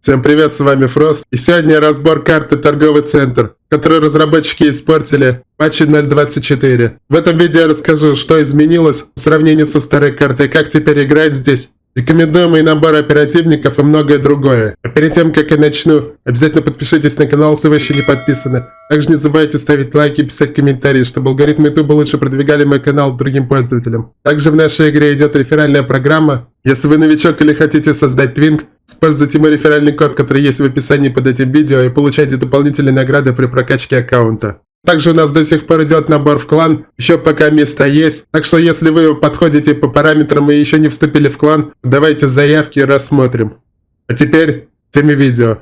Всем привет, с вами Фрост. И сегодня разбор карты Торговый центр, которую разработчики испортили в патче 0.24. В этом видео я расскажу, что изменилось в сравнении со старой картой, как теперь играть здесь, рекомендуемый набор оперативников и многое другое. А перед тем, как я начну, обязательно подпишитесь на канал, если вы еще не подписаны. Также не забывайте ставить лайки и писать комментарии, чтобы алгоритмы YouTube лучше продвигали мой канал другим пользователям. Также в нашей игре идет реферальная программа. Если вы новичок или хотите создать твинг, используйте мой реферальный код, который есть в описании под этим видео, и получайте дополнительные награды при прокачке аккаунта. Также у нас до сих пор идет набор в клан, еще пока места есть, так что если вы подходите по параметрам и еще не вступили в клан, давайте заявки и рассмотрим. А теперь к теме видео.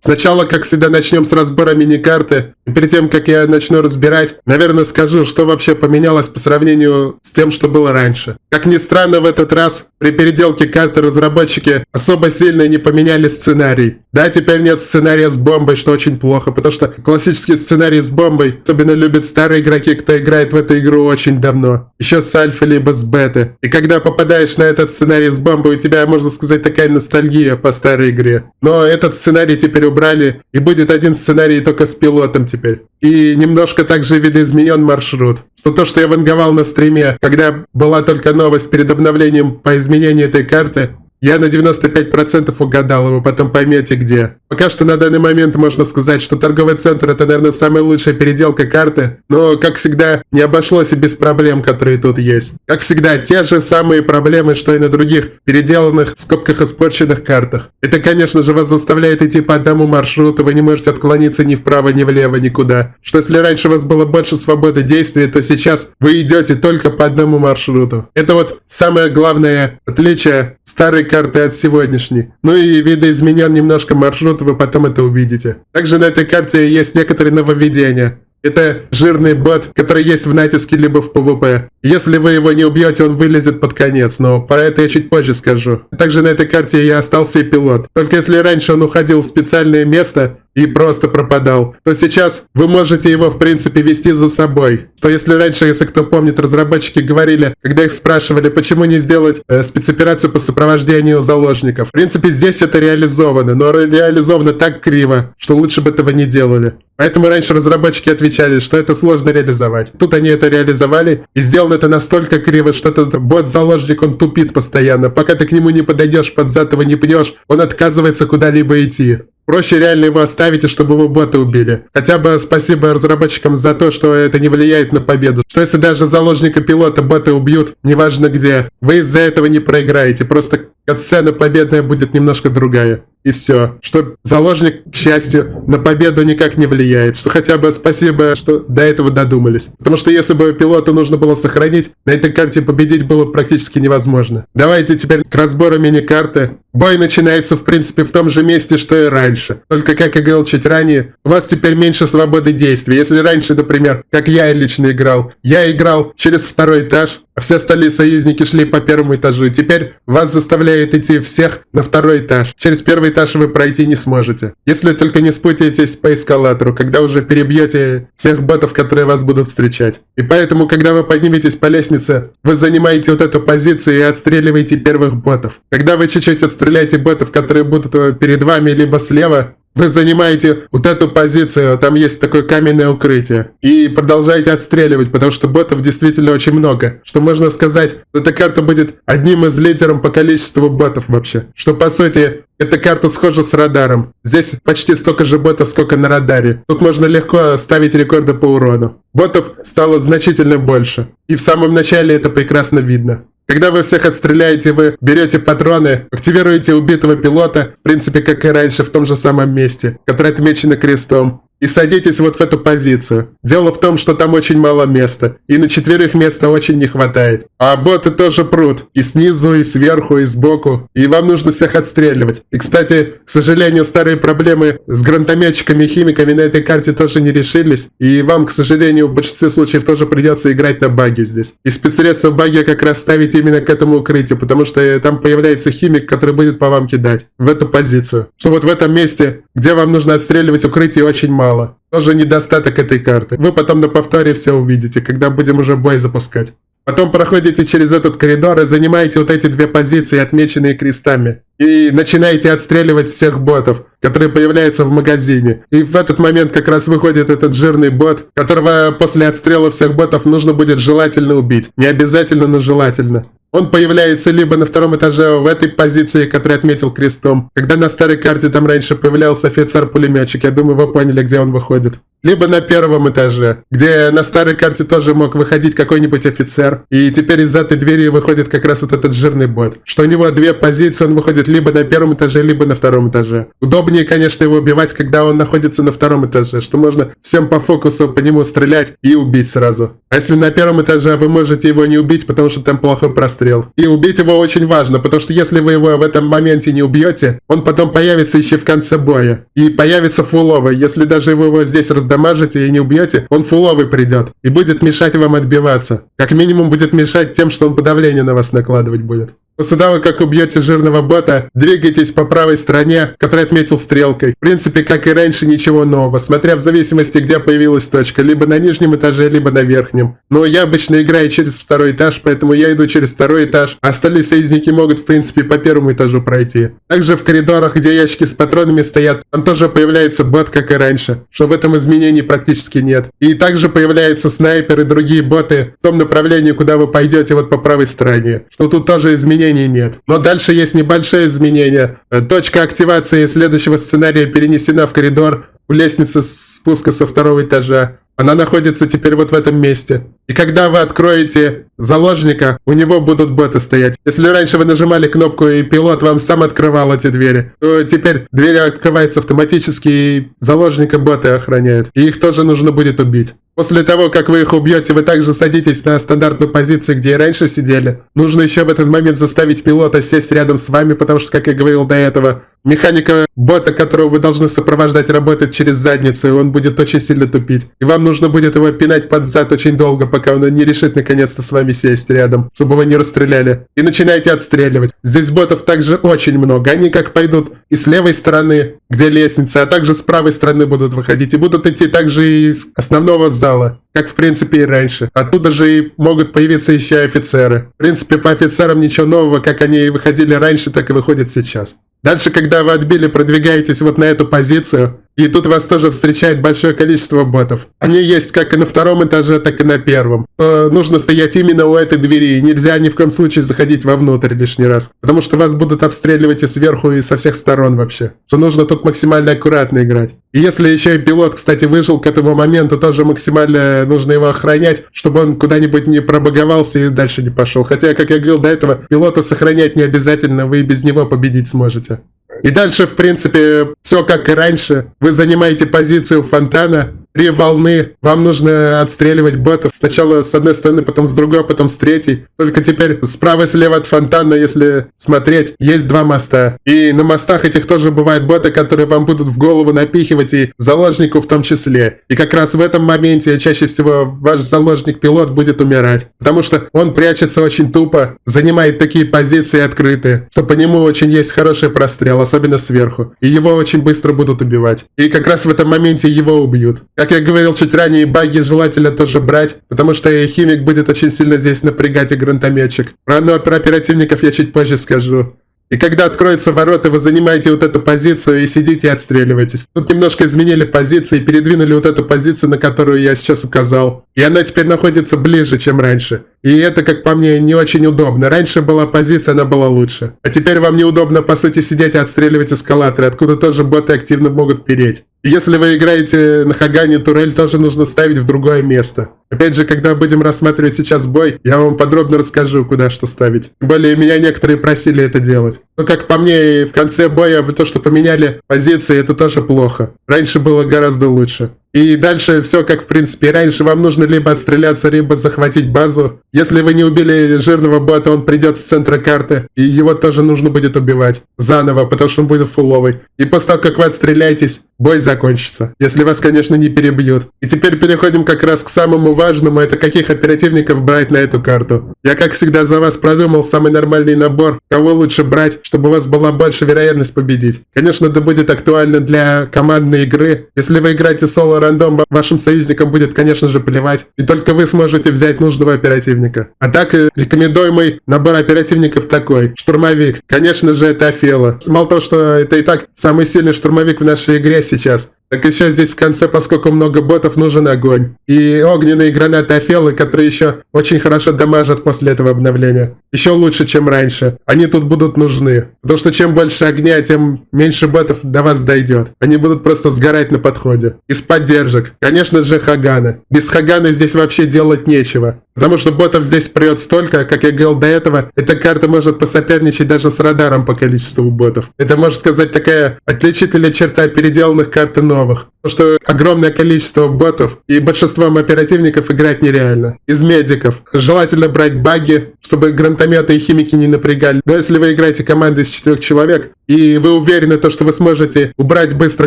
Сначала, как всегда, начнем с разбора мини-карты. И перед тем, как я начну разбирать, наверное, скажу, что вообще поменялось по сравнению с тем, что было раньше. Как ни странно, в этот раз при переделке карты разработчики особо сильно не поменяли сценарий. Да, теперь нет сценария с бомбой, что очень плохо, потому что классический сценарий с бомбой особенно любят старые игроки, кто играет в эту игру очень давно. Еще с альфа, либо с беты. И когда попадаешь на этот сценарий с бомбой, у тебя, можно сказать, такая ностальгия по старой игре. Но этот сценарий теперь убрали, и будет один сценарий только с пилотом теперь. И немножко также видоизменен маршрут. То, что я ванговал на стриме, когда была только новость перед обновлением по изменению этой карты, я на 95% угадал, и вы потом поймете где. Пока что на данный момент можно сказать, что торговый центр это, наверное, самая лучшая переделка карты, но, как всегда, не обошлось и без проблем, которые тут есть. Как всегда, те же самые проблемы, что и на других переделанных, в скобках испорченных картах. Это, конечно же, вас заставляет идти по одному маршруту, вы не можете отклониться ни вправо, ни влево, никуда. Что если раньше у вас было больше свободы действия, то сейчас вы идете только по одному маршруту. Это вот самое главное отличие старой карты от сегодняшней. Ну и видоизменен немножко маршрут, вы потом это увидите. Также на этой карте есть некоторые нововведения. Это жирный бот, который есть в натиске либо в PvP. Если вы его не убьете, он вылезет под конец, но про это я чуть позже скажу. Также на этой карте я остался и пилот. Только если раньше он уходил в специальное место и просто пропадал, то сейчас вы можете его в принципе вести за собой. То если раньше, если кто помнит, разработчики говорили, когда их спрашивали, почему не сделать спецоперацию по сопровождению заложников. В принципе, здесь это реализовано, но реализовано так криво, что лучше бы этого не делали. Поэтому раньше разработчики отвечали, что это сложно реализовать. Тут они это реализовали, и сделано это настолько криво, что этот бот-заложник, он тупит постоянно. Пока ты к нему не подойдешь, под зад его не пнешь, он отказывается куда-либо идти. Проще реально его оставить, чтобы его боты убили. Хотя бы спасибо разработчикам за то, что это не влияет на победу. Что если даже заложника-пилота боты убьют, неважно где, вы из-за этого не проиграете. Просто катсцена победная будет немножко другая. И все. Что заложник, к счастью, на победу никак не влияет. Что хотя бы спасибо, что до этого додумались. Потому что если бы пилоту нужно было сохранить, на этой карте победить было практически невозможно. Давайте теперь к разбору мини-карты. Бой начинается, в принципе, в том же месте, что и раньше. Только, как я говорил чуть ранее, у вас теперь меньше свободы действий. Если раньше, например, как я лично играл, я играл через второй этаж, а все остальные союзники шли по первому этажу. Теперь вас заставляют идти всех на второй этаж. Через первый этаж вы пройти не сможете. Если только не спутаетесь по эскалатору, когда уже перебьете всех ботов, которые вас будут встречать. И поэтому, когда вы подниметесь по лестнице, вы занимаете вот эту позицию и отстреливаете первых ботов. Когда вы чуть-чуть отстреляете ботов, которые будут перед вами либо слева, вы занимаете вот эту позицию, там есть такое каменное укрытие, и продолжаете отстреливать, потому что ботов действительно очень много. Что можно сказать, эта карта будет одним из лидеров по количеству ботов вообще. Что по сути, эта карта схожа с радаром. Здесь почти столько же ботов, сколько на радаре. Тут можно легко ставить рекорды по урону. Ботов стало значительно больше. И в самом начале это прекрасно видно. Когда вы всех отстреляете, вы берете патроны, активируете убитого пилота, в принципе, как и раньше, в том же самом месте, которое отмечено крестом. и садитесь вот в эту позицию. Дело в том, что там очень мало места, и на 4 места очень не хватает. А боты тоже прут, и снизу, и сверху, и сбоку, и вам нужно всех отстреливать. И, кстати, к сожалению, старые проблемы с гранатометчиками и химиками на этой карте тоже не решились, и вам, к сожалению, в большинстве случаев тоже придется играть на баге здесь. И спецсредства баги как раз ставить именно к этому укрытию, потому что там появляется химик, который будет по вам кидать в эту позицию. Что вот в этом месте, где вам нужно отстреливать укрытие, очень мало. Тоже недостаток этой карты. Вы потом на повторе все увидите, когда будем уже бой запускать. Потом проходите через этот коридор и занимаете вот эти 2 позиции, отмеченные крестами. И начинаете отстреливать всех ботов, которые появляются в магазине. И в этот момент как раз выходит этот жирный бот, которого после отстрела всех ботов нужно будет желательно убить. Не обязательно, но желательно. Он появляется либо на 2 этаже в этой позиции, которую отметил крестом. Когда на старой карте там раньше появлялся офицер-пулеметчик, я думаю, вы поняли, где он выходит. Либо на 1 этаже, где на старой карте тоже мог выходить какой-нибудь офицер. И теперь из этой двери выходит как раз вот этот жирный бот. Что у него 2 позиции, он выходит либо на 1 этаже, либо на 2 этаже. Удобнее, конечно, его убивать, когда он находится на 2 этаже, что можно всем по фокусу по нему стрелять и убить сразу. А если на 1 этаже вы можете его не убить, потому что там плохой прострел. И убить его очень важно, потому что если вы его в этом моменте не убьете, он потом появится еще в конце боя. И появится фуловый. Если даже вы его здесь раздамажите и не убьете, он фуловый придет. И будет мешать вам отбиваться. Как минимум будет мешать тем, что он подавление на вас накладывать будет. После того, как убьете жирного бота, двигайтесь по правой стороне, который отметил стрелкой. В принципе, как и раньше, ничего нового, смотря в зависимости, где появилась точка, либо на нижнем этаже, либо на верхнем. Но я обычно играю через 2 этаж, поэтому я иду через 2 этаж, а остальные союзники могут, в принципе, по 1 этажу пройти. Также в коридорах, где ящики с патронами стоят, там тоже появляется бот, как и раньше, что в этом изменений практически нет. И также появляются снайперы и другие боты в том направлении, куда вы пойдете, вот по правой стороне, что тут тоже изменений нет. Но дальше есть небольшое изменение. Точка активации следующего сценария перенесена в коридор у лестницы спуска со 2 этажа. Она находится теперь вот в этом месте. И когда вы откроете заложника, у него будут боты стоять. Если раньше вы нажимали кнопку и пилот вам сам открывал эти двери, то теперь двери открываются автоматически и заложника боты охраняют. И их тоже нужно будет убить. После того, как вы их убьете, вы также садитесь на стандартную позицию, где и раньше сидели. Нужно еще в этот момент заставить пилота сесть рядом с вами, потому что, как я говорил до этого, механика бота, которого вы должны сопровождать, работает через задницу, и он будет очень сильно тупить. И вам нужно будет его пинать под зад очень долго, пока он не решит наконец-то с вами сесть рядом, чтобы вы не расстреляли. И начинаете отстреливать. Здесь ботов также очень много. Они как пойдут и с левой стороны, где лестница, а также с правой стороны будут выходить. И будут идти также и из основного зала, как в принципе и раньше. Оттуда же и могут появиться еще офицеры. В принципе, по офицерам ничего нового, как они и выходили раньше, так и выходят сейчас. Дальше, когда вы отбили, продвигаетесь вот на эту позицию, и тут вас тоже встречает большое количество ботов. Они есть как и на 2 этаже, так и на 1. Нужно стоять именно у этой двери, и нельзя ни в коем случае заходить вовнутрь лишний раз. Потому что вас будут обстреливать и сверху, и со всех сторон вообще. Что нужно тут максимально аккуратно играть. И если еще и пилот, кстати, выжил к этому моменту, тоже максимально нужно его охранять, чтобы он куда-нибудь не пробаговался и дальше не пошел. Хотя, как я говорил до этого, пилота сохранять не обязательно, вы и без него победить сможете. И дальше, в принципе, все как и раньше. Вы занимаете позицию фонтана. 3 волны. Вам нужно отстреливать ботов. Сначала с одной стороны, потом с другой, потом с третьей. Только теперь справа и слева от фонтана, если смотреть, есть 2 моста. И на мостах этих тоже бывают боты, которые вам будут в голову напихивать, и заложнику в том числе. И как раз в этом моменте чаще всего ваш заложник-пилот будет умирать. Потому что он прячется очень тупо, занимает такие позиции открытые, что по нему очень есть хороший прострел, особенно сверху. И его очень быстро будут убивать. И как раз в этом моменте его убьют. Как я говорил чуть ранее, баги желательно тоже брать, потому что химик будет очень сильно здесь напрягать и гранатометчик. Про оперативников я чуть позже скажу. И когда откроются ворота, вы занимаете вот эту позицию и сидите и отстреливаетесь. Тут немножко изменили позиции и передвинули вот эту позицию, на которую я сейчас указал. И она теперь находится ближе, чем раньше. И это, как по мне, не очень удобно. Раньше была позиция, она была лучше. А теперь вам неудобно, по сути, сидеть и отстреливать эскалаторы, откуда тоже боты активно могут переть. И если вы играете на Хагане, турель тоже нужно ставить в другое место. Опять же, когда будем рассматривать сейчас бой, я вам подробно расскажу, куда что ставить. Тем более, меня некоторые просили это делать. Но, как по мне, в конце боя то, что поменяли позиции, это тоже плохо. Раньше было гораздо лучше. И дальше все как в принципе. Раньше вам нужно либо отстреляться, либо захватить базу. Если вы не убили жирного бота, он придет с центра карты. И его тоже нужно будет убивать. Заново, потому что он будет фуловый. И после того, как вы отстреляетесь, бой закончится. Если вас, конечно, не перебьют. И теперь переходим как раз к самому важному. Это каких оперативников брать на эту карту. Я, как всегда, за вас продумал самый нормальный набор. Кого лучше брать, чтобы у вас была больше вероятность победить. Конечно, это будет актуально для командной игры. Если вы играете соло рандом, вашим союзникам будет, конечно же, плевать. И только вы сможете взять нужного оперативника. А так, рекомендуемый набор оперативников такой. Штурмовик. Конечно же, это Афела. Мало того, что это и так самый сильный штурмовик в нашей игре сейчас. Так еще здесь в конце, поскольку много ботов, нужен огонь. И огненные гранаты Афелы, которые еще очень хорошо дамажат после этого обновления. Еще лучше, чем раньше. Они тут будут нужны. Потому что чем больше огня, тем меньше ботов до вас дойдет. Они будут просто сгорать на подходе. Из поддержек. Конечно же, Хаганы. Без Хаганы здесь вообще делать нечего. Потому что ботов здесь прет столько, как я говорил до этого, эта карта может посоперничать даже с радаром по количеству ботов. Это, можно сказать, такая отличительная черта переделанных карт и новых. Потому что огромное количество ботов и большинством оперативников играть нереально. Из медиков желательно брать баги, чтобы гранатометы и химики не напрягали. Но если вы играете командой из 4 человек, и вы уверены, что вы сможете убрать быстро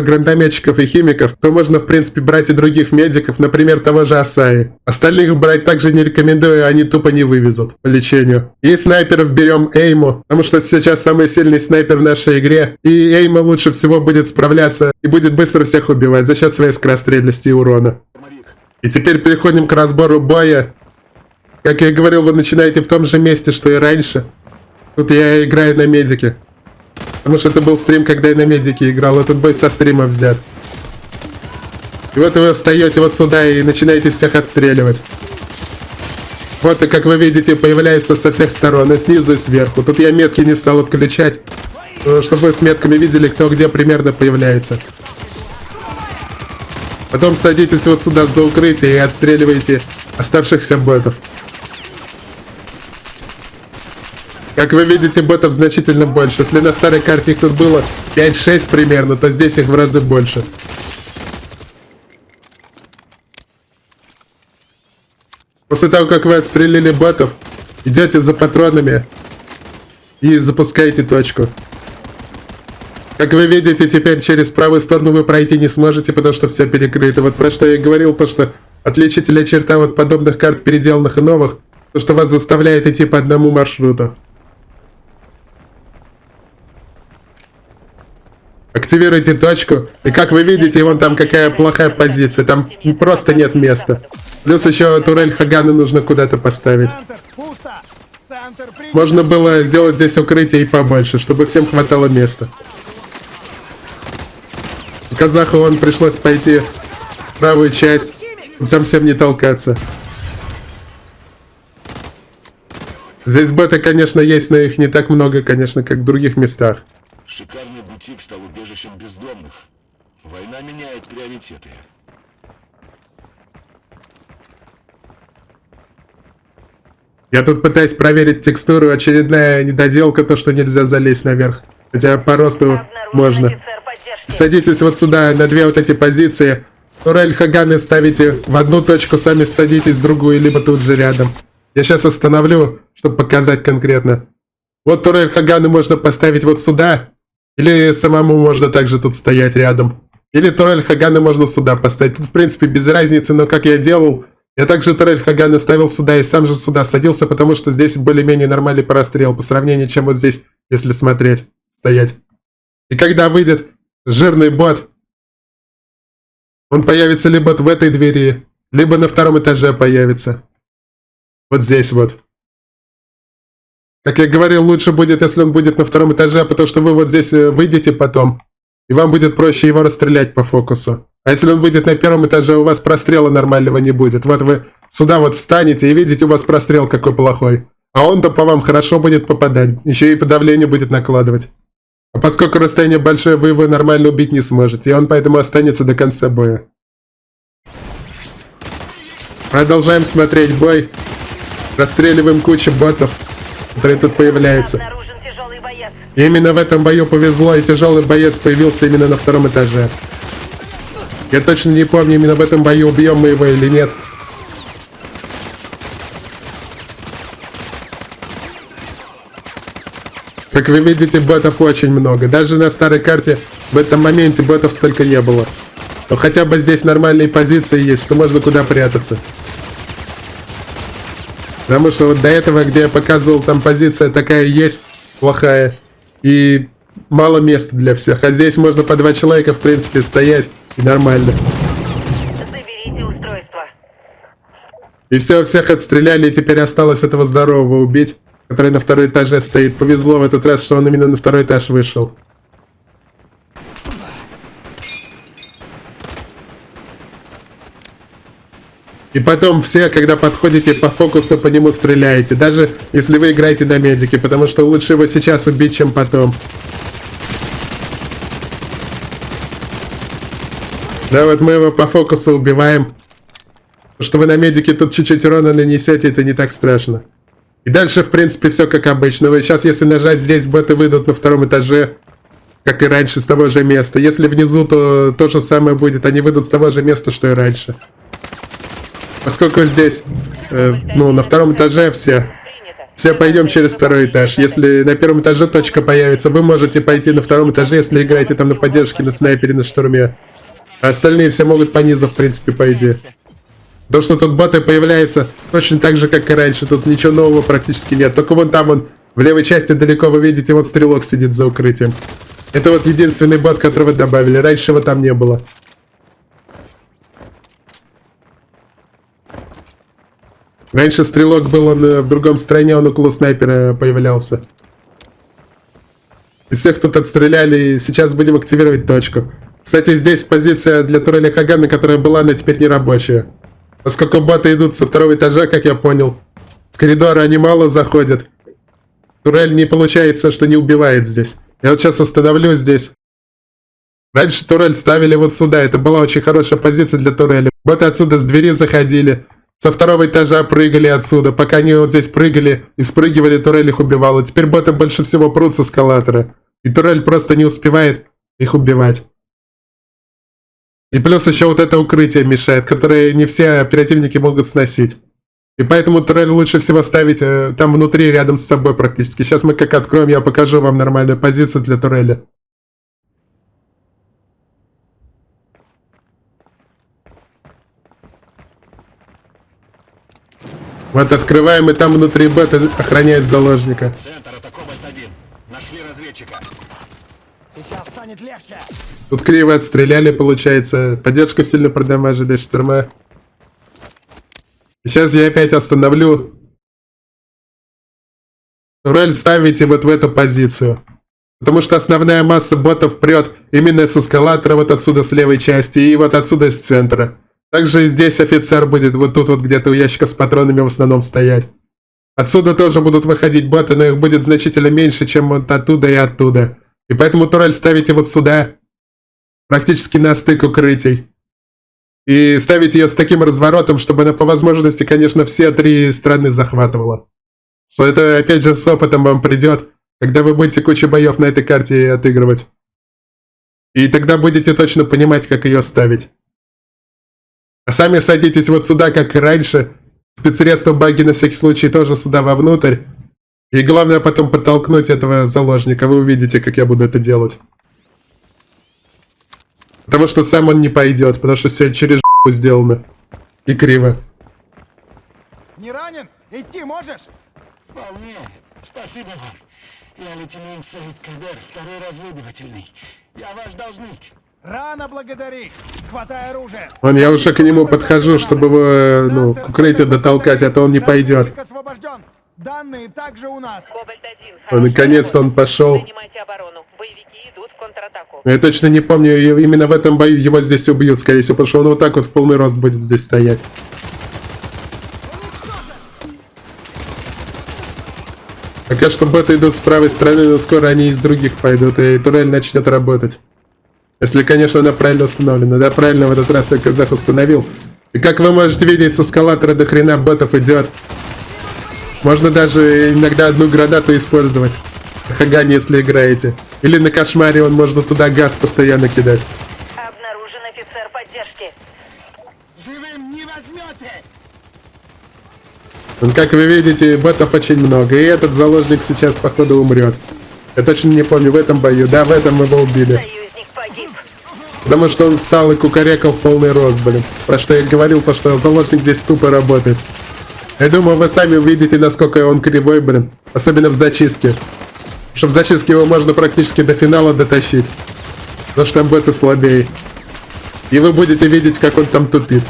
гранатометчиков и химиков, то можно, в принципе, брать и других медиков, например, того же Асаи. Остальных брать также не рекомендую, они тупо не вывезут по лечению. И снайперов берем Эйму, потому что сейчас самый сильный снайпер в нашей игре. И Эйма лучше всего будет справляться и будет быстро всех убивать за счет своей скорострельности и урона. И теперь переходим к разбору боя. Как я и говорил, вы начинаете в том же месте, что и раньше. Тут я играю на медике. Потому что это был стрим, когда я на медике играл. Этот бой со стрима взят. И вот вы встаете вот сюда и начинаете всех отстреливать. Вот, и как вы видите, появляется со всех сторон, и снизу, и сверху. Тут я метки не стал отключать, чтобы вы с метками видели, кто где примерно появляется. Потом садитесь вот сюда за укрытие и отстреливаете оставшихся ботов. Как вы видите, ботов значительно больше. Если на старой карте их тут было 5-6 примерно, то здесь их в разы больше. После того, как вы отстрелили ботов, идете за патронами и запускаете точку. Как вы видите, теперь через правую сторону вы пройти не сможете, потому что все перекрыто. Вот про что я и говорил, то что отличительная черта вот подобных карт, переделанных и новых, то что вас заставляет идти по одному маршруту. Активируйте точку, и как вы видите, вон там какая плохая позиция, там просто нет места. Плюс еще турель Хаганы нужно куда-то поставить. Можно было сделать здесь укрытие и побольше, чтобы всем хватало места. Казаху вон пришлось пойти в правую часть, там всем не толкаться. Здесь боты, конечно, есть, но их не так много, конечно, как в других местах. Шикарный бутик стал убежищем бездомных. Война меняет приоритеты. Я тут пытаюсь проверить текстуру, очередная недоделка, то, что нельзя залезть наверх. Хотя по росту можно. Садитесь вот сюда, на две вот эти позиции. Турель Хаганы ставите в одну точку, сами садитесь в другую, либо тут же рядом. Я сейчас остановлю, чтобы показать конкретно. Вот турель Хаганы можно поставить вот сюда. Или самому можно также тут стоять рядом. Или турель Хаганы можно сюда поставить. Тут, в принципе, без разницы, но как я делал, я также турель Хаганы ставил сюда и сам же сюда садился, потому что здесь более-менее нормальный прострел по сравнению, чем вот здесь, если смотреть, стоять. И когда выйдет жирный бот, он появится либо в этой двери, либо на втором этаже появится. Вот здесь вот. Как я говорил, лучше будет, если он будет на втором этаже, потому что вы вот здесь выйдете потом, и вам будет проще его расстрелять по фокусу. А если он будет на первом этаже, у вас прострела нормального не будет. Вот вы сюда вот встанете и видите, у вас прострел какой плохой. А он-то по вам хорошо будет попадать, еще и подавление будет накладывать. А поскольку расстояние большое, вы его нормально убить не сможете, и он поэтому останется до конца боя. Продолжаем смотреть бой. Расстреливаем кучу ботов, которые тут появляются. Обнаружен тяжелый боец. И именно в этом бою повезло, и тяжелый боец появился именно на втором этаже. Я точно не помню, именно в этом бою убьем мы его или нет. Как вы видите, ботов очень много. Даже на старой карте в этом моменте ботов столько не было. Но хотя бы здесь нормальные позиции есть, что можно куда прятаться. Потому что вот до этого, где я показывал, там позиция такая есть, плохая. И мало места для всех. А здесь можно по 2 человека, в принципе, стоять. И нормально. Заберите устройство. И все, всех отстреляли, и теперь осталось этого здорового убить, который на втором этаже стоит. Повезло в этот раз, что он именно на второй этаж вышел. И потом все, когда подходите по фокусу, по нему стреляете. Даже если вы играете на медике, потому что лучше его сейчас убить, чем потом. Да, вот мы его по фокусу убиваем. Потому что вы на медике тут чуть-чуть урона нанесете, это не так страшно. И дальше, в принципе, все как обычно. Вы сейчас, если нажать здесь, боты выйдут на втором этаже, как и раньше, с того же места. Если внизу, то же самое будет. Они выйдут с того же места, что и раньше. Поскольку здесь, на втором этаже все пойдем через второй этаж. Если на первом этаже точка появится, вы можете пойти на втором этаже, если играете там на поддержке, на снайпере, на штурме. А остальные все могут по низу, в принципе, пойти. То, что тут боты появляются точно так же, как и раньше. Тут ничего нового практически нет. Только вон там, в левой части далеко вы видите, вот стрелок сидит за укрытием. Это вот единственный бот, которого добавили. Раньше его там не было. Раньше стрелок был, он в другом стороне, он около снайпера появлялся. И всех тут отстреляли, и сейчас будем активировать точку. Кстати, здесь позиция для турели Хагана, которая была, она теперь не рабочая. Поскольку боты идут со второго этажа, как я понял. С коридора они мало заходят. Турель не получается, что не убивает здесь. Я вот сейчас остановлюсь здесь. Раньше турель ставили вот сюда, это была очень хорошая позиция для турели. Боты отсюда с двери заходили. Со второго этажа прыгали отсюда. Пока они вот здесь прыгали и спрыгивали, турель их убивала. Теперь боты больше всего прут с эскалатора. И турель просто не успевает их убивать. И плюс еще вот это укрытие мешает, которое не все оперативники могут сносить. И поэтому турель лучше всего ставить там внутри, рядом с собой практически. Сейчас мы как откроем, я покажу вам нормальную позицию для турели. Вот открываем, и там внутри боты охраняет заложника. Центр атакован 1. Нашли разведчика. Сейчас станет легче. Тут криво отстреляли, получается. Поддержка сильно продамажили штурма. Сейчас я опять остановлю. Турель ставите вот в эту позицию. Потому что основная масса ботов прет именно с эскалатора, вот отсюда с левой части, и вот отсюда с центра. Также и здесь офицер будет вот тут вот где-то у ящика с патронами в основном стоять. Отсюда тоже будут выходить боты, но их будет значительно меньше, чем вот оттуда и оттуда. И поэтому турель ставите вот сюда, практически на стык укрытий. И ставите ее с таким разворотом, чтобы она по возможности, конечно, все 3 страны захватывала. Что это, опять же, с опытом вам придет, когда вы будете кучу боев на этой карте отыгрывать. И тогда будете точно понимать, как ее ставить. А сами садитесь вот сюда, как и раньше. Спецсредства баги на всякий случай тоже сюда вовнутрь. И главное потом подтолкнуть этого заложника. Вы увидите, как я буду это делать. Потому что сам он не пойдет, потому что все через сделано. И криво. Не ранен? Идти можешь? Вполне. Спасибо вам. Я лейтенант Саид Кадер, 2-й разведывательный. Я ваш должник. Рано благодарить. Хватай оружие. Я уже к нему подхожу, чтобы его, к укрытию дотолкать, а то он не пойдет. Разведчик освобожден. Данные также у нас. Кобальт-1. Наконец-то он пошел. Занимайте оборону. Боевики идут в контратаку. Я точно не помню, именно в этом бою его здесь убьют, скорее всего, потому что он вот так вот в полный рост будет здесь стоять. Пока что боты идут с правой стороны, но скоро они из других пойдут, и турель начнет работать. Если, конечно, она правильно установлена. Да, правильно в этот раз я казах установил. И как вы можете видеть, с эскалатора до хрена ботов идет. Можно даже иногда одну гранату использовать. На Хагане, если играете. Или на Кошмаре он можно туда газ постоянно кидать. Обнаружен офицер поддержки. Живым не возьмете! Как вы видите, ботов очень много. И этот заложник сейчас, походу, умрет. Я точно не помню, в этом бою. Да, в этом его убили. Союзник погиб. Потому что он встал и кукарекал в полный рост, блин. Про что я говорил, то что заложник здесь тупо работает. Я думаю, вы сами увидите, насколько он кривой, блин. Особенно в зачистке. Потому что в зачистке его можно практически до финала дотащить. Потому что там боты слабее. И вы будете видеть, как он там тупит.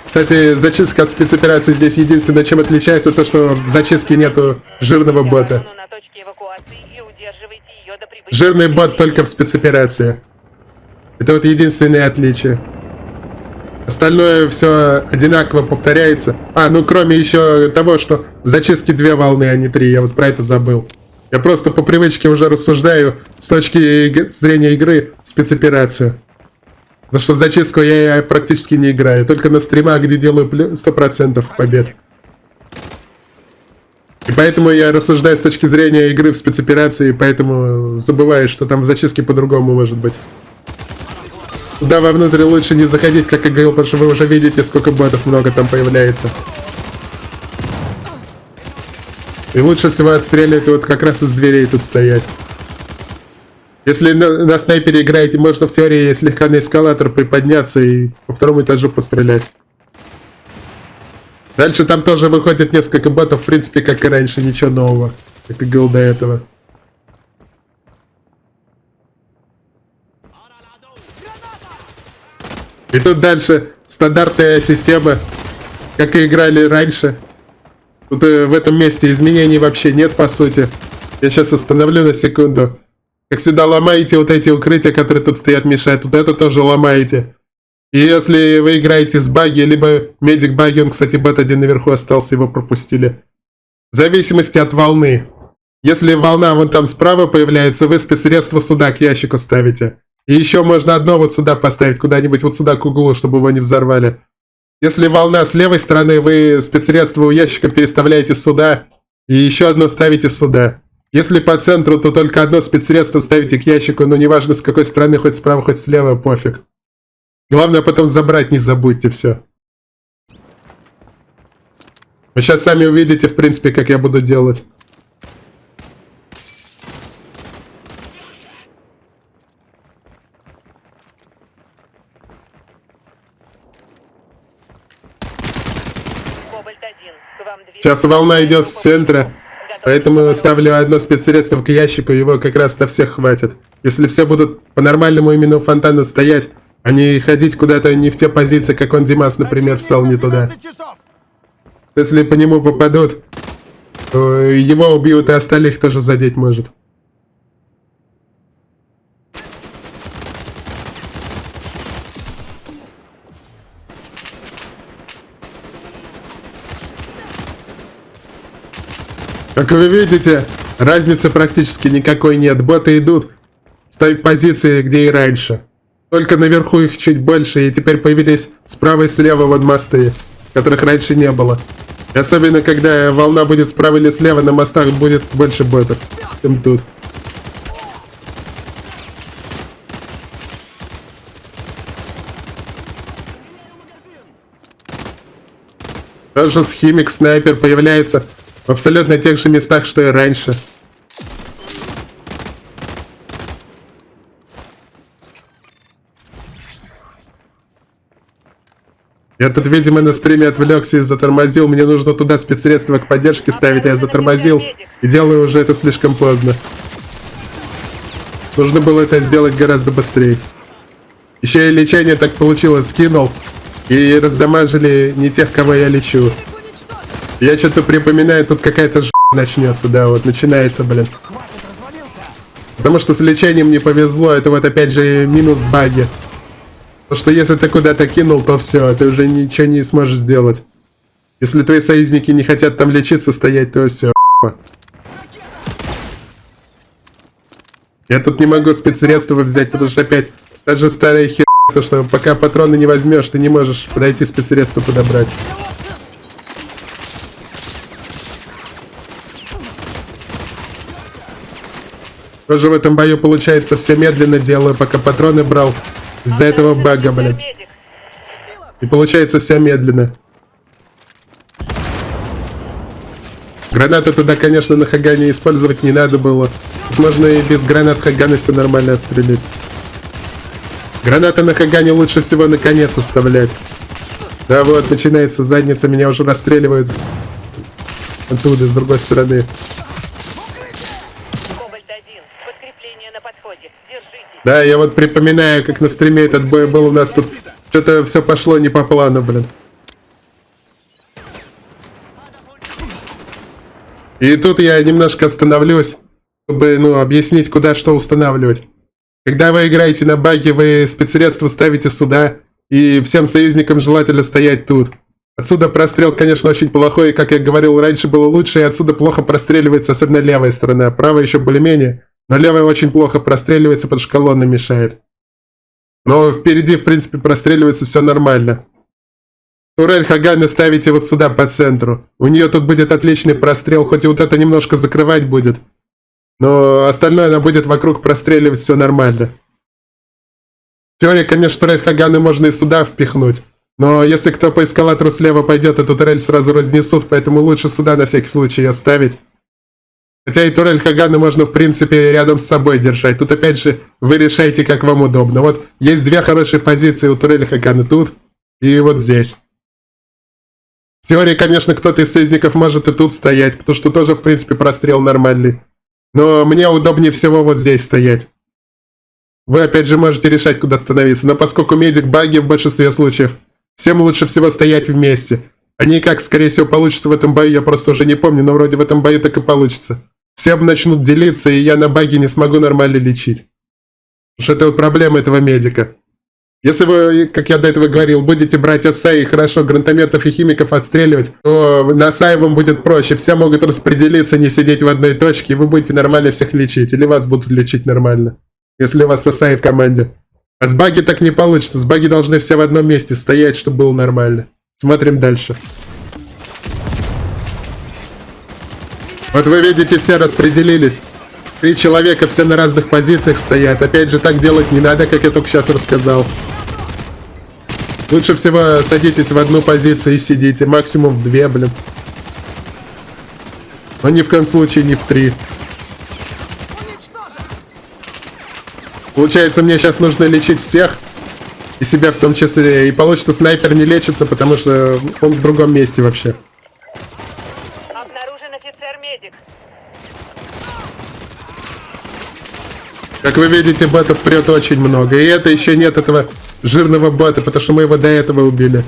Кстати, зачистка от спецоперации здесь единственное, чем отличается, то что в зачистке нету жирного бота. Оборону на точке эвакуации и удерживайте ее до прибытия. Жирный бот только в спецоперации. Это вот единственное отличие. Остальное все одинаково повторяется. Ну кроме еще того, что в зачистке 2 волны, а не 3. Я вот про это забыл. Я просто по привычке уже рассуждаю с точки зрения игры в спецоперацию. Потому что в зачистку я практически не играю. Только на стримах, где делаю 100% побед. И поэтому я рассуждаю с точки зрения игры в спецоперации, поэтому забываю, что там в зачистке по-другому может быть. Туда вовнутрь лучше не заходить, как я говорил, потому что вы уже видите, сколько ботов много там появляется. И лучше всего отстреливать вот как раз из дверей тут стоять. Если на снайпере играете, можно в теории слегка на эскалатор приподняться и по 2-му этажу пострелять. Дальше там тоже выходит несколько ботов, в принципе, как и раньше, ничего нового, как и говорил до этого. И тут дальше стандартная система, как и играли раньше. Тут в этом месте изменений вообще нет, по сути. Я сейчас остановлю на секунду. Как всегда, ломаете вот эти укрытия, которые тут стоят, мешают. Вот это тоже ломаете. И если вы играете с баги, либо медик баги, он, кстати, бот один наверху остался, его пропустили. В зависимости от волны. Если волна вон там справа появляется, вы спецсредство сюда к ящику ставите. И еще можно одно вот сюда поставить, куда-нибудь вот сюда к углу, чтобы его не взорвали. Если волна с левой стороны, вы спецсредство у ящика переставляете сюда. И еще одно ставите сюда. Если по центру, то только одно спецсредство ставите к ящику, но неважно с какой стороны, хоть справа, хоть слева, пофиг. Главное потом забрать не забудьте, все. Вы сейчас сами увидите, в принципе, как я буду делать. Кобальт-1, к вам движется Сейчас волна идет с центра. Поэтому ставлю одно спецсредство к ящику, его как раз на всех хватит. Если все будут по-нормальному именно у фонтана стоять, а не ходить куда-то не в те позиции, как он, Димас, например, встал не туда. Если по нему попадут, то его убьют, и остальных тоже задеть может. Как вы видите, разницы практически никакой нет. Боты идут с той позиции, где и раньше. Только наверху их чуть больше, и теперь появились справа и слева вот мосты, которых раньше не было. И особенно, когда волна будет справа или слева, на мостах будет больше ботов, чем тут. Тоже схимик, снайпер появляется в абсолютно тех же местах, что и раньше. Я тут, видимо, на стриме отвлекся и затормозил. Мне нужно туда спецсредства к поддержке ставить, а я затормозил. И делаю уже это слишком поздно. Нужно было это сделать гораздо быстрее. Еще и лечение так получилось, скинул. И раздамажили не тех, кого я лечу. Я что-то припоминаю, тут какая-то начнется, да, вот начинается, блин. Потому что с лечением не повезло, это вот опять же минус баги. Потому что если ты куда-то кинул, то все, ты уже ничего не сможешь сделать. Если твои союзники не хотят там лечиться, стоять, то все. Я тут не могу спецсредства взять, потому что опять даже старая хер то, что пока патроны не возьмешь, ты не можешь подойти спецсредства подобрать. Тоже в этом бою, получается, все медленно делаю, пока патроны брал. Из-за этого бага, блин. Медик. И получается все медленно. Гранаты туда, конечно, на Хагане использовать не надо было. Тут можно и без гранат Хагана все нормально отстрелить. Гранаты на Хагане лучше всего на конец оставлять. Да вот, начинается задница, меня уже расстреливают. Оттуда, с другой стороны. Кобальт-1. Подкрепление на подходе. Держитесь. Да, я вот припоминаю, как на стриме этот бой был у нас тут. Что-то все пошло не по плану, блин. И тут я немножко остановлюсь, чтобы, объяснить, куда что устанавливать. Когда вы играете на баге, вы спецсредства ставите сюда, и всем союзникам желательно стоять тут. Отсюда прострел, конечно, очень плохой, и, как я говорил, раньше было лучше, и отсюда плохо простреливается, особенно левая сторона. Правая еще более-менее, но левая очень плохо простреливается, потому что колонна мешает. Но впереди, в принципе, простреливается все нормально. Турель Хагана ставите вот сюда, по центру. У нее тут будет отличный прострел, хоть и вот это немножко закрывать будет. Но остальное она будет вокруг простреливать, все нормально. В теории, конечно, турель Хагана можно и сюда впихнуть. Но если кто по эскалатору слева пойдет, эту турель сразу разнесут, поэтому лучше сюда на всякий случай ее ставить. Хотя и турель Хагана можно, в принципе, рядом с собой держать. Тут, опять же, вы решаете, как вам удобно. Вот есть две хорошие позиции у турели Хагана. Тут и вот здесь. В теории, конечно, кто-то из союзников может и тут стоять, потому что тоже, в принципе, прострел нормальный. Но мне удобнее всего вот здесь стоять. Вы, опять же, можете решать, куда становиться. Но поскольку медик баги в большинстве случаев, всем лучше всего стоять вместе. Они как, скорее всего, получится в этом бою, я просто уже не помню, но вроде в этом бою так и получится. Все начнут делиться, и я на баге не смогу нормально лечить. Потому что это вот проблема этого медика. Если вы, как я до этого говорил, будете брать СА и хорошо гранатометов и химиков отстреливать, то на СА вам будет проще. Все могут распределиться, не сидеть в одной точке, и вы будете нормально всех лечить. Или вас будут лечить нормально, если у вас СА в команде. А с баги так не получится. С баги должны все в одном месте стоять, чтобы было нормально. Смотрим дальше. Вот вы видите, все распределились. 3 человека, все на разных позициях стоят. Опять же, так делать не надо, как я только сейчас рассказал. Лучше всего садитесь в одну позицию и сидите. Максимум в 2, блин. Но ни в коем случае не в 3. Получается, мне сейчас нужно лечить всех. И себя в том числе. И получится, снайпер не лечится, потому что он в другом месте вообще. Обнаружен офицер-медик. Как вы видите, ботов прет очень много. И это еще нет этого жирного бота, потому что мы его до этого убили.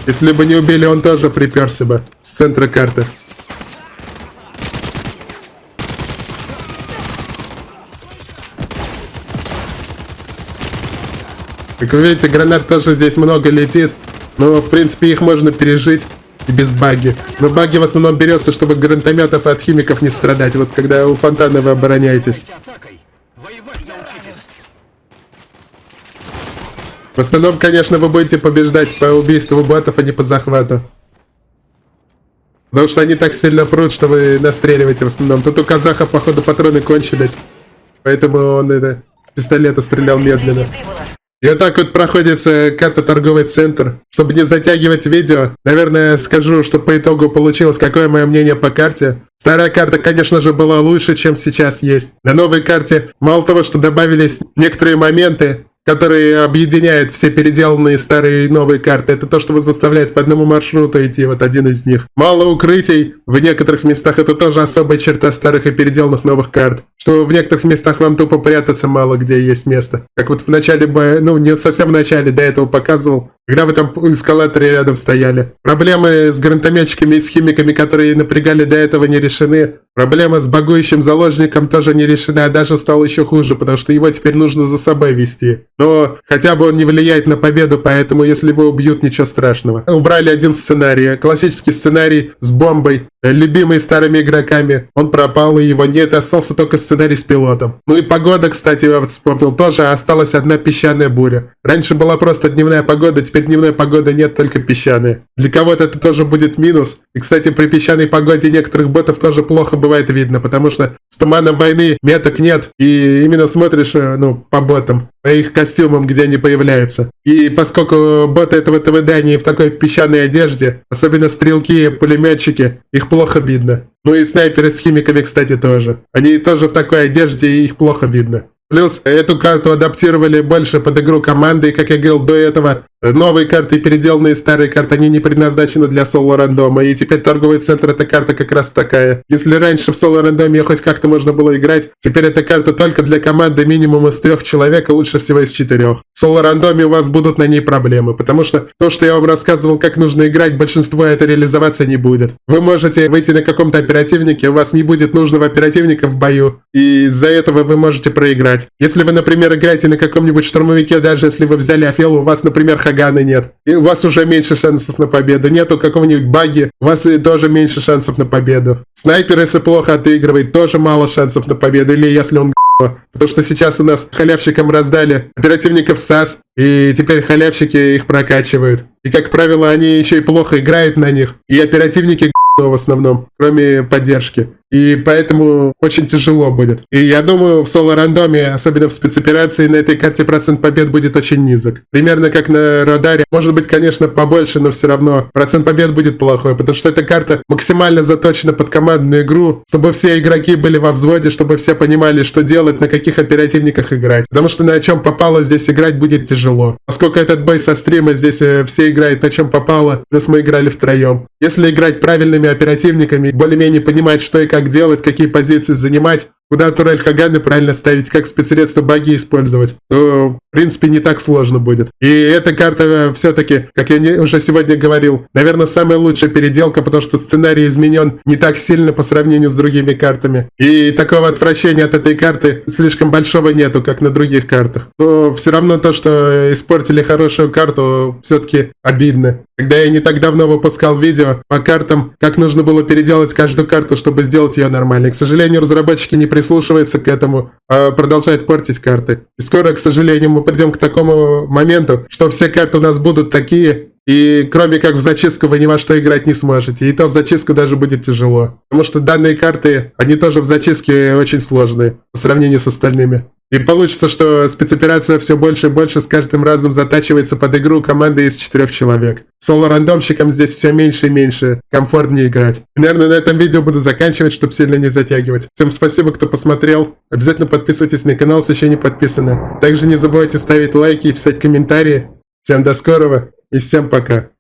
Если бы не убили, он тоже приперся бы с центра карты. Как вы видите, гранат тоже здесь много летит. Но, в принципе, их можно пережить и без баги. Но баги в основном берется, чтобы от гранатометов и от химиков не страдать. Вот когда у фонтана вы обороняетесь. Атакой. Воевать научитесь. В основном, конечно, вы будете побеждать по убийству ботов, а не по захвату. Потому что они так сильно прут, что вы настреливаете в основном. Тут у казаха, походу, патроны кончились. Поэтому он с пистолета стрелял медленно. И вот так вот проходится карта торговый центр. Чтобы не затягивать видео, наверное, скажу, что по итогу получилось, какое мое мнение по карте. Старая карта, конечно же, была лучше, чем сейчас есть. На новой карте мало того, что добавились некоторые моменты, которые объединяют все переделанные старые и новые карты. Это то, что вас заставляет по одному маршруту идти, вот один из них. Мало укрытий в некоторых местах, это тоже особая черта старых и переделанных новых карт. Что в некоторых местах вам тупо прятаться мало где есть место. Как вот в начале боя, не совсем в начале, до этого показывал, когда вы там в эскалаторе рядом стояли. Проблемы с гранатометчиками и с химиками, которые напрягали до этого, не решены. Проблема с багующим заложником тоже не решена, а даже стало еще хуже, потому что его теперь нужно за собой вести. Но хотя бы он не влияет на победу, поэтому если его убьют, ничего страшного. Убрали один сценарий. Классический сценарий с бомбой. любимый старыми игроками. Он пропал, и его нет, и остался только сценарий с пилотом. Ну и погода, кстати, я вот вспомнил, тоже осталась одна песчаная буря. Раньше была просто дневная погода, теперь дневной погоды нет, только песчаная. Для кого-то это тоже будет минус. И, кстати, при песчаной погоде некоторых ботов тоже плохо бывает видно, потому что с туманом войны меток нет, и именно смотришь, по ботам, по их костюмам, где они появляются. И поскольку боты этого ТВД, они в такой песчаной одежде, особенно стрелки, пулеметчики, их плохо видно. Ну и снайперы с химиками, кстати, тоже. Они тоже в такой одежде, и их плохо видно. Плюс эту карту адаптировали больше под игру команды, и, как я говорил до этого, новые карты и переделанные старые карты, они не предназначены для соло-рандома, и теперь торговый центр эта карта как раз такая. Если раньше в соло-рандоме хоть как-то можно было играть, теперь эта карта только для команды минимум из 3 человек, а лучше всего из 4. В соло-рандоме у вас будут на ней проблемы, потому что то, что я вам рассказывал, как нужно играть, большинство это реализоваться не будет. Вы можете выйти на каком-то оперативнике, у вас не будет нужного оперативника в бою, и из-за этого вы можете проиграть. Если вы, например, играете на каком-нибудь штурмовике, даже если вы взяли Афелу, у вас, например, Хагана нет, и у вас уже меньше шансов на победу. Нету какого-нибудь баги, у вас и тоже меньше шансов на победу. Снайпер, если плохо отыгрывает, тоже мало шансов на победу, или если он потому что сейчас у нас халявщикам раздали оперативников САС, и теперь халявщики их прокачивают. И, как правило, они еще и плохо играют на них, и оперативники в основном, кроме поддержки. И поэтому очень тяжело будет. И я думаю, в соло-рандоме, особенно в спецоперации, на этой карте процент побед будет очень низок. Примерно как на радаре. Может быть, конечно, побольше, но все равно процент побед будет плохой, потому что эта карта максимально заточена под командную игру, чтобы все игроки были во взводе, чтобы все понимали, что делать, на каких оперативниках играть. Потому что на чем попало здесь играть будет тяжело. Поскольку этот бой со стрима, здесь все играют на чем попало, плюс мы играли втроем. Если играть правильными оперативниками, более-менее понимать, что и как делать, какие позиции занимать, куда турель Хаганы правильно ставить, как спецсредство баги использовать, то, в принципе, не так сложно будет. И эта карта все-таки, как я уже сегодня говорил, наверное, самая лучшая переделка, потому что сценарий изменен не так сильно по сравнению с другими картами. И такого отвращения от этой карты слишком большого нету, как на других картах. Но все равно то, что испортили хорошую карту, все-таки обидно. Когда я не так давно выпускал видео по картам, как нужно было переделать каждую карту, чтобы сделать ее нормальной. К сожалению, разработчики не прислушиваются к этому, а продолжают портить карты. И скоро, к сожалению, мы придем к такому моменту, что все карты у нас будут такие, и кроме как в зачистку вы ни во что играть не сможете. И то в зачистку даже будет тяжело. Потому что данные карты, они тоже в зачистке очень сложные по сравнению с остальными. И получится, что спецоперация все больше и больше с каждым разом затачивается под игру команды из 4 человек. Соло-рандомщикам здесь все меньше и меньше, комфортнее играть. И, наверное, на этом видео буду заканчивать, чтобы сильно не затягивать. Всем спасибо, кто посмотрел. Обязательно подписывайтесь на канал, если еще не подписаны. Также не забывайте ставить лайки и писать комментарии. Всем до скорого и всем пока.